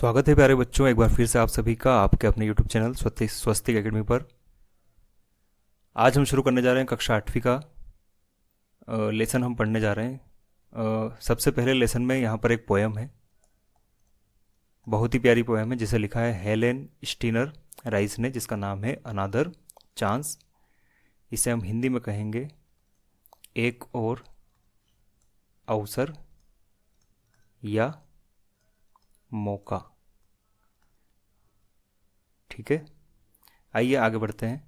स्वागत है प्यारे बच्चों, एक बार फिर से आप सभी का आपके अपने YouTube चैनल स्वस्तिक एकेडमी पर। आज हम शुरू करने जा रहे हैं कक्षा 8वीं का लेसन हम पढ़ने जा रहे हैं। सबसे पहले लेसन में यहाँ पर एक पोएम है, बहुत ही प्यारी पोएम है जिसे लिखा है हेलेन स्टीनर राइस ने, जिसका नाम है अनादर चांस। इसे हम हिंदी में कहेंगे एक और अवसर या मौका। ठीक है, आइए आगे बढ़ते हैं।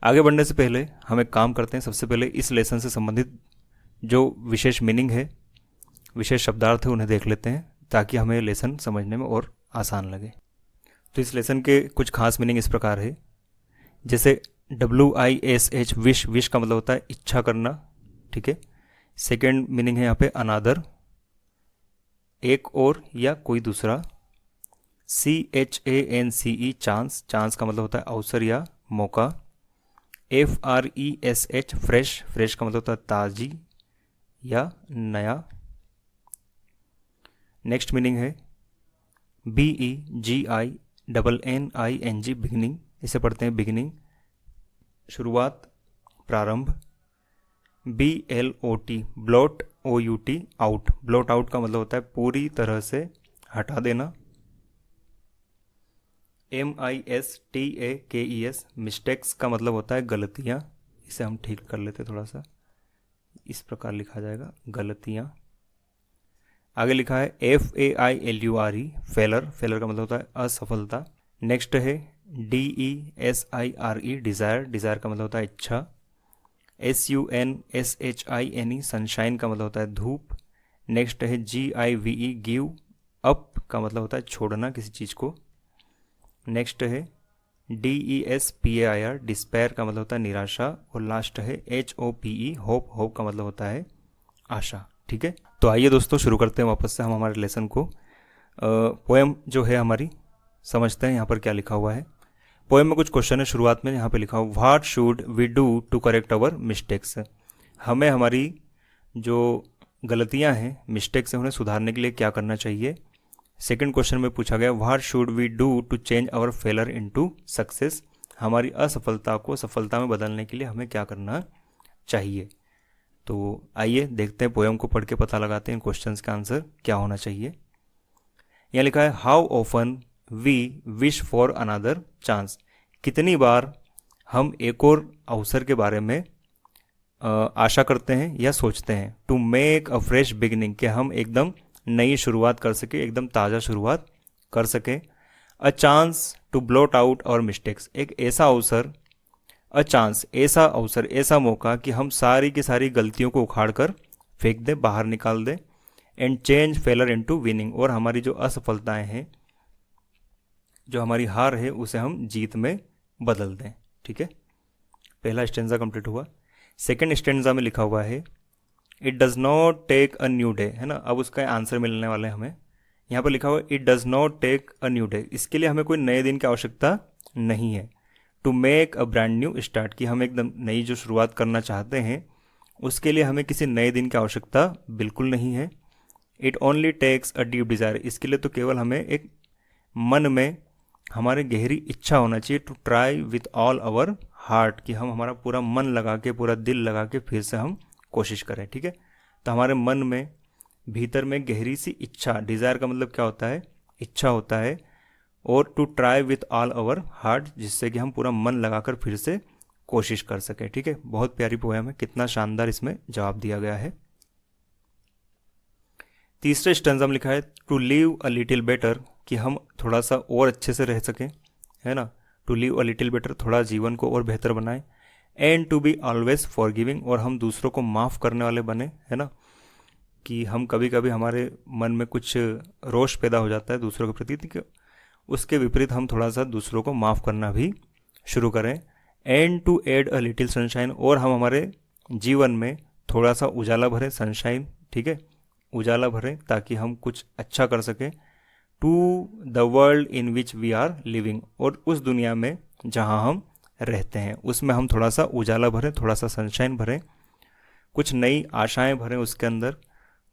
आगे बढ़ने से पहले हम एक काम करते हैं। सबसे पहले इस लेसन से संबंधित जो विशेष मीनिंग है, विशेष शब्दार्थ है, उन्हें देख लेते हैं ताकि हमें लेसन समझने में और आसान लगे। तो इस लेसन के कुछ खास मीनिंग इस प्रकार है, जैसे WISH विश, विश का मतलब होता है इच्छा करना। ठीक है। सेकेंड मीनिंग है यहाँ पे अनादर, एक और या कोई दूसरा। CHANCE चांस, चांस का मतलब होता है अवसर या मौका। FRESH फ्रेश, फ्रेश का मतलब होता है ताजी या नया। नेक्स्ट मीनिंग है BEGINNING बिगिनिंग, इसे पढ़ते हैं बिगिनिंग, शुरुआत, प्रारंभ। BLOT blot, OUT out, blot out का मतलब होता है पूरी तरह से हटा देना। MISTAKES मिस्टेक्स का मतलब होता है गलतियाँ, इसे हम ठीक कर लेते थोड़ा सा, इस प्रकार लिखा जाएगा गलतियाँ। आगे लिखा है FAILURE फेलर, फेलर का मतलब होता है असफलता। नेक्स्ट है DESIRE डिज़ायर, डिज़ायर का मतलब होता है इच्छा। SUNSHINE सनशाइन का मतलब होता है धूप। नेक्स्ट है GIVE गिव अप का मतलब होता है छोड़ना किसी चीज़ को। नेक्स्ट है DESPAIR डिस्पेयर का मतलब होता है निराशा। और लास्ट है HOPE होप, होप का मतलब होता है आशा। ठीक है, तो आइए दोस्तों शुरू करते हैं वापस से हम हमारे लेसन को। पोएम जो है हमारी समझते हैं यहाँ पर क्या लिखा हुआ है। पोएम में कुछ क्वेश्चन है। शुरुआत में यहाँ पे लिखा हुआ what should we do to correct our mistakes, हमें हमारी जो गलतियाँ हैं, मिस्टेक्स हैं, उन्हें सुधारने के लिए क्या करना चाहिए। सेकंड क्वेश्चन में पूछा गया what should we do to change our failure into success, हमारी असफलता को सफलता में बदलने के लिए हमें क्या करना चाहिए। तो आइए देखते हैं, पोएम को पढ़ के पता लगाते हैं क्वेश्चंस का आंसर क्या होना चाहिए। यहाँ लिखा है how often we wish for another chance, कितनी बार हम एक और अवसर के बारे में आशा करते हैं या सोचते हैं। To make a fresh beginning, कि हम एकदम नई शुरुआत कर सके, एकदम ताज़ा शुरुआत कर सके। A chance to blot out our mistakes, एक ऐसा अवसर, अ चांस ऐसा अवसर, ऐसा मौका कि हम सारी की सारी गलतियों को उखाड़ कर फेंक दें, बाहर निकाल दें। And change failure into winning, और हमारी जो असफलताएं हैं, जो हमारी हार है, उसे हम जीत में बदल दें। ठीक है, पहला स्टेंजा कंप्लीट हुआ। सेकंड स्टेंजा में लिखा हुआ है it does not take a new day, है ना। अब उसका आंसर मिलने वाला है हमें। यहाँ पर लिखा हुआ है it does not take a new day, इसके लिए हमें कोई नए दिन की आवश्यकता नहीं है। To make a brand new start, कि हम एकदम नई जो शुरुआत करना चाहते हैं, उसके लिए हमें किसी नए दिन की आवश्यकता बिल्कुल नहीं है। It only takes a deep desire, इसके लिए तो केवल हमें एक मन में हमारे गहरी इच्छा होना चाहिए। To try with all our heart, कि हम हमारा पूरा मन लगा के, पूरा दिल लगा के फिर से हम कोशिश करें। ठीक है, तो हमारे मन में, भीतर में गहरी सी इच्छा, डिज़ायर का मतलब क्या होता है, इच्छा होता है। और to try with all our heart, जिससे कि हम पूरा मन लगाकर फिर से कोशिश कर सकें। ठीक है, बहुत प्यारी पोएम है, कितना शानदार इसमें जवाब दिया गया है। तीसरे स्टेंजा में लिखा है to live a little better, कि हम थोड़ा सा और अच्छे से रह सकें, है ना। To live a little better, थोड़ा जीवन को और बेहतर बनाएं। And to be always forgiving, और हम दूसरों को माफ़ करने वाले बने, है ना। कि हम कभी कभी हमारे मन में कुछ रोष पैदा हो जाता है दूसरों के प्रति, तो उसके विपरीत हम थोड़ा सा दूसरों को माफ़ करना भी शुरू करें। And to add a little sunshine, और हम हमारे जीवन में थोड़ा सा उजाला भरें, सनशाइन, ठीक है, उजाला भरें, ताकि हम कुछ अच्छा कर सकें। To the world in which we are living, और उस दुनिया में जहाँ हम रहते हैं उसमें हम थोड़ा सा उजाला भरें, थोड़ा सा सनशाइन भरें, कुछ नई आशाएं भरें उसके अंदर,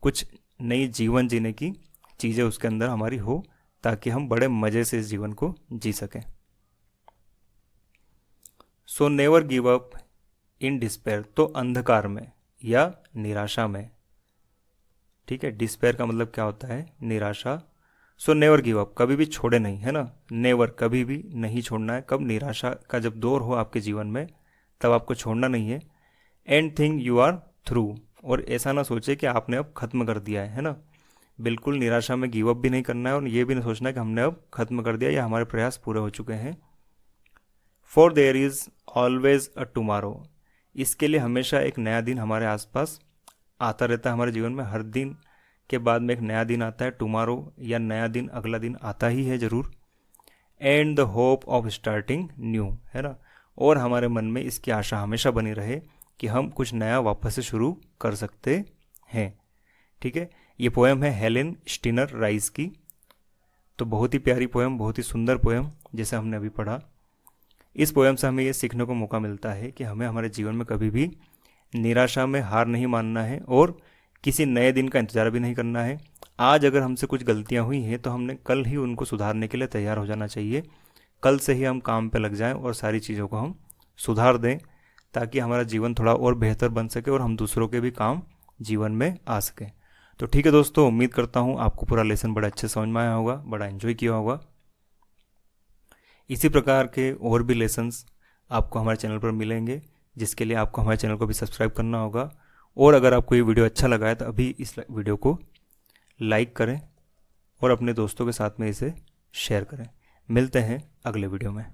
कुछ नई जीवन जीने की चीज़ें उसके अंदर हमारी हो, ताकि हम बड़े मज़े से इस जीवन को जी सकें। So never give up in despair, तो अंधकार में या निराशा में, ठीक है। डिस्पेयर का मतलब क्या होता है, निराशा। सो नेवर गिव अप, कभी भी छोड़े नहीं, है ना। नेवर, कभी भी नहीं छोड़ना है। कब, निराशा का जब दौर हो आपके जीवन में तब आपको छोड़ना नहीं है। And think you are through, और ऐसा ना सोचे कि आपने अब खत्म कर दिया है ना। बिल्कुल निराशा में गिव अप भी नहीं करना है और ये भी नहीं सोचना है कि हमने अब खत्म कर दिया या हमारे प्रयास पूरे हो चुके हैं। For their is always a tomorrow, इसके लिए हमेशा एक नया दिन हमारे आसपास आता रहता है। हमारे जीवन में हर दिन के बाद में एक नया दिन आता है, टुमारो या नया दिन, अगला दिन आता ही है ज़रूर। And the hope of starting new, है ना। और हमारे मन में इसकी आशा हमेशा बनी रहे कि हम कुछ नया वापस से शुरू कर सकते हैं, ठीक है। ये पोएम है हेलेन स्टीनर राइस की। तो बहुत ही प्यारी पोएम, बहुत ही सुंदर पोएम जैसे हमने अभी पढ़ा। इस पोएम से हमें ये सीखने को मौका मिलता है कि हमें हमारे जीवन में कभी भी निराशा में हार नहीं मानना है और किसी नए दिन का इंतज़ार भी नहीं करना है। आज अगर हमसे कुछ गलतियां हुई हैं तो हमने कल ही उनको सुधारने के लिए तैयार हो जाना चाहिए। कल से ही हम काम पे लग जाएं और सारी चीज़ों को हम सुधार दें, ताकि हमारा जीवन थोड़ा और बेहतर बन सके और हम दूसरों के भी काम जीवन में आ सकें। तो ठीक है दोस्तों, उम्मीद करता हूँ आपको पूरा लेसन बड़ा अच्छे समझ में आया होगा, बड़ा एंजॉय किया होगा। इसी प्रकार के और भी लेसन्स आपको हमारे चैनल पर मिलेंगे, जिसके लिए आपको हमारे चैनल को भी सब्सक्राइब करना होगा। और अगर आपको ये वीडियो अच्छा लगा है तो अभी इस वीडियो को लाइक करें और अपने दोस्तों के साथ में इसे शेयर करें। मिलते हैं अगले वीडियो में।